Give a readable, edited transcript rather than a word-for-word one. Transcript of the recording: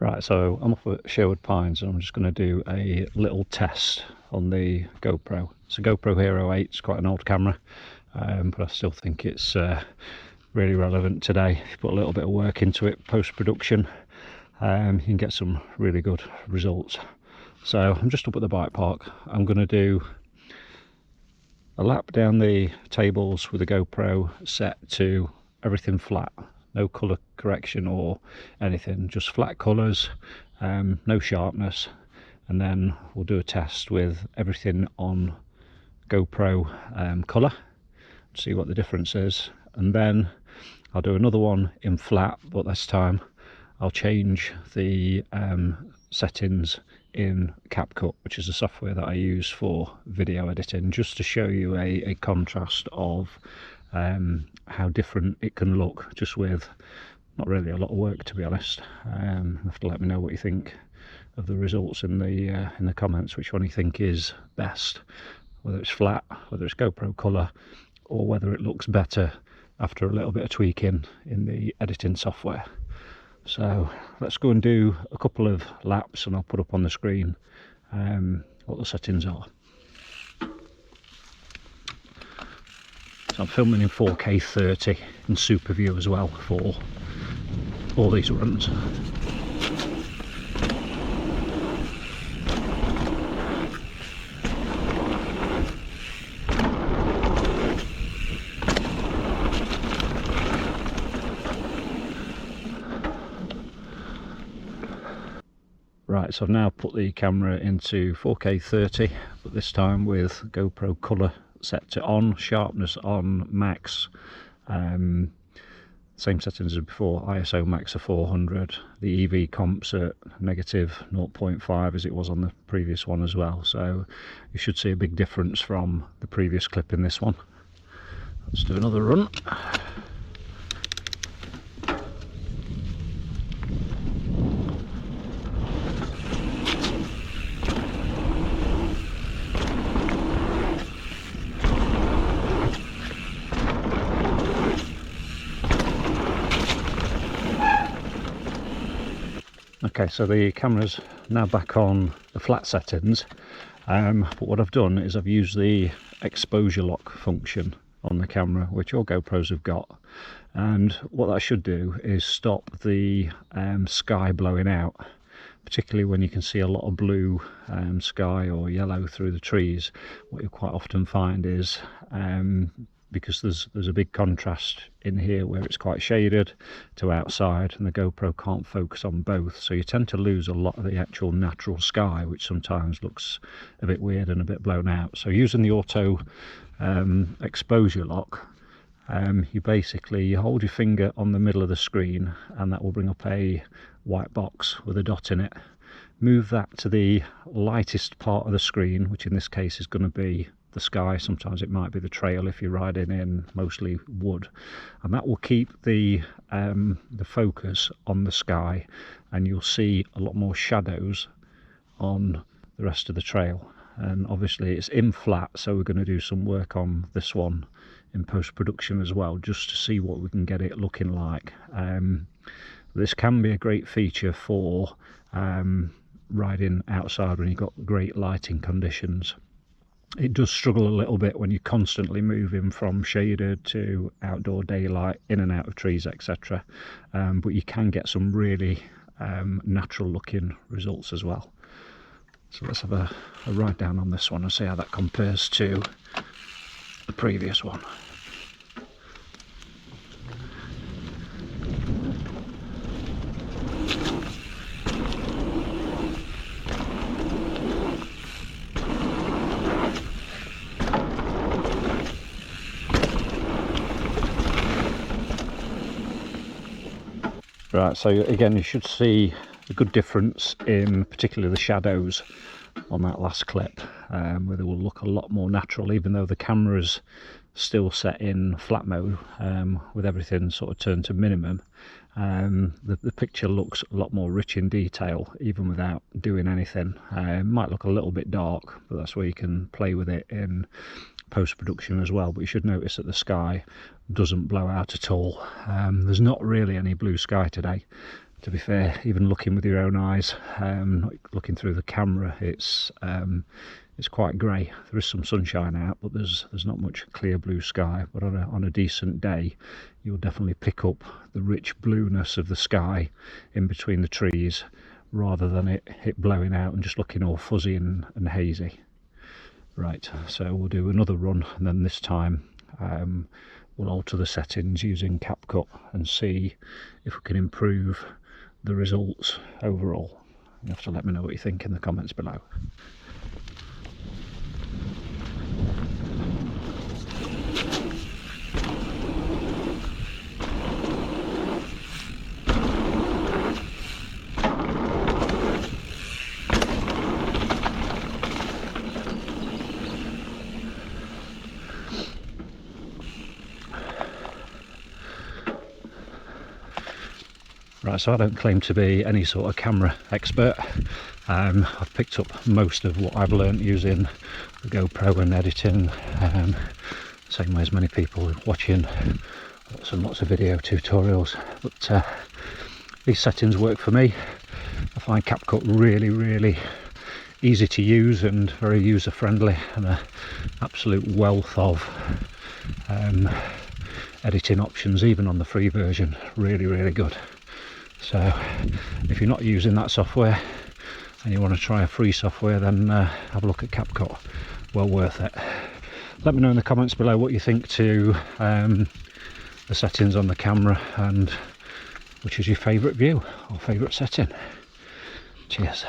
Right, so I'm off at Sherwood Pines and I'm just going to do a little test on the GoPro. It's a GoPro Hero 8, it's quite an old camera, but I still think it's really relevant today. If you put a little bit of work into it, post-production, you can get some really good results. So I'm just up at the bike park. I'm going to do a lap down the tables with the GoPro set to everything flat. No colour correction or anything, just flat colours, no sharpness, and then we'll do a test with everything on GoPro colour, see what the difference is, and then I'll do another one in flat, but this time I'll change the settings in CAPCUT, which is the software that I use for video editing, just to show you a contrast of how different it can look, just with not really a lot of work, to be honest. You have to let me know what you think of the results in the comments, which one you think is best, whether it's flat, whether it's GoPro colour, or whether it looks better after a little bit of tweaking in the editing software. So let's go and do a couple of laps and I'll put up on the screen what the settings are. So I'm filming in 4K 30 and Super View as well for all these runs. Right, so I've now put the camera into 4K 30, but this time with GoPro colour set to on, sharpness on max, same settings as before, ISO max of 400, the EV comps at negative 0.5 as it was on the previous one as well, so you should see a big difference from the previous clip in this one. Let's do another run. Okay, so the camera's now back on the flat settings, but what I've done is I've used the exposure lock function on the camera, which all GoPros have got, and what that should do is stop the sky blowing out, particularly when you can see a lot of blue sky or yellow through the trees. What you quite often find is because there's a big contrast in here where it's quite shaded to outside, and the GoPro can't focus on both, so you tend to lose a lot of the actual natural sky, which sometimes looks a bit weird and a bit blown out. So using the auto exposure lock, you hold your finger on the middle of the screen and that will bring up a white box with a dot in it. Move that to the lightest part of the screen, which in this case is going to be the sky. Sometimes it might be the trail if you're riding in mostly wood, and that will keep the focus on the sky, and you'll see a lot more shadows on the rest of the trail. And obviously it's in flat, so we're going to do some work on this one in post-production as well, just to see what we can get it looking like. This can be a great feature for riding outside when you've got great lighting conditions. It does struggle a little bit when you're constantly moving from shaded to outdoor daylight, in and out of trees, etc. But you can get some really natural looking results as well. So let's have a ride down on this one and see how that compares to the previous one. Right, so again you should see a good difference in particularly the shadows on that last clip, where they will look a lot more natural, even though the camera's still set in flat mode with everything sort of turned to minimum. The picture looks a lot more rich in detail even without doing anything. It might look a little bit dark, but that's where you can play with it in post-production as well. But you should notice that the sky doesn't blow out at all. There's not really any blue sky today, to be fair, even looking with your own eyes, looking through the camera, it's quite grey. There is some sunshine out, but there's not much clear blue sky. But on a decent day, you'll definitely pick up the rich blueness of the sky in between the trees, rather than it blowing out and just looking all fuzzy and hazy. Right, so we'll do another run, and then this time we'll alter the settings using CAPCUT and see if we can improve the results overall. You have to let me know what you think in the comments below. Right, so I don't claim to be any sort of camera expert. I've picked up most of what I've learnt using the GoPro and editing, same way as many people watching lots and lots of video tutorials. But these settings work for me. I find CAPCUT really easy to use and very user friendly, and an absolute wealth of editing options, even on the free version. Really good. So if you're not using that software and you want to try a free software, then have a look at CAPCUT. Well worth it. Let me know in the comments below what you think to the settings on the camera, and which is your favourite view or favourite setting. Cheers.